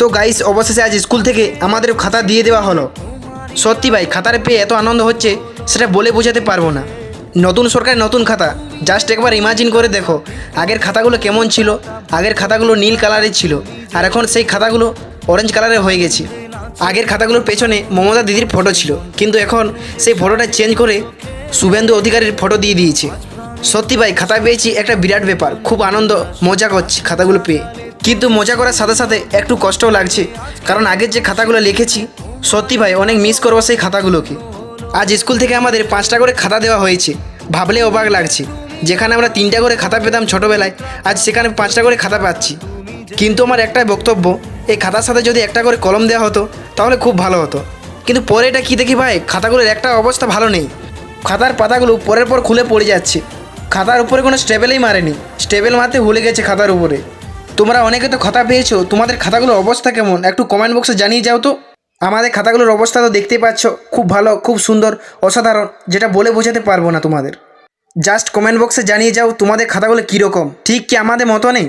তো গাইস অবশেষে আজ স্কুল থেকে আমাদের খাতা দিয়ে দেওয়া হলো। সত্যি ভাই খাতার পেয়ে এত আনন্দ হচ্ছে সেটা বলে বোঝাতে পারবো না। নতুন সরকারের নতুন খাতা, জাস্ট একবার ইমাজিন করে দেখো আগের খাতাগুলো কেমন ছিল। আগের খাতাগুলো নীল কালারের ছিল আর এখন সেই খাতাগুলো অরেঞ্জ কালারের হয়ে গেছে। আগের খাতাগুলোর পেছনে মমতা দিদির ফটো ছিল, কিন্তু এখন সেই ফটোটা চেঞ্জ করে শুভেন্দু অধিকারীর ফটো দিয়ে দিয়েছে। সত্যি ভাই খাতা পেয়েছি একটা বিরাট ব্যাপার, খুব আনন্দ মজা করছি খাতাগুলো পেয়ে। কিন্তু মজা করার সাথে সাথে একটু কষ্টও লাগছে, কারণ আগের যে খাতাগুলো লিখেছি সত্যি ভাই অনেক মিস করবো সেই খাতাগুলোকে। আজ স্কুল থেকে আমাদের 5টা করে খাতা দেওয়া হয়েছে, ভাবলে অবাক লাগছে। যেখানে আমরা 3টা করে খাতা পেতাম ছোটোবেলায়, আজ সেখানে 5টা করে খাতা পাচ্ছি। কিন্তু আমার একটাই বক্তব্য, এই খাতার সাথে যদি একটা করে কলম দেওয়া হতো তাহলে খুব ভালো হতো। কিন্তু পরে এটা কী দেখি ভাই, খাতাগুলোর একটা অবস্থা ভালো নেই। খাতার পাতাগুলো পরের পর খুলে পড়ে যাচ্ছে। খাতার উপরে কোনো স্টেবেলই মারেনি, স্টেবেল মারতে ভুলে গেছে খাতার উপরে। তোমরা অনেকে তো খাতা পেয়েছো, তোমাদের খাতাগুলোর অবস্থা কেমন একটু কমেন্ট বক্সে জানিয়ে যাও তো। আমাদের খাতাগুলোর অবস্থা তো দেখতেই পাচ্ছ, খুব ভালো, খুব সুন্দর, অসাধারণ, যেটা বলে বোঝাতে পারবো না তোমাদের। জাস্ট কমেন্ট বক্সে জানিয়ে যাও তোমাদের খাতাগুলো কীরকম, ঠিক কি আমাদের মতো নেই।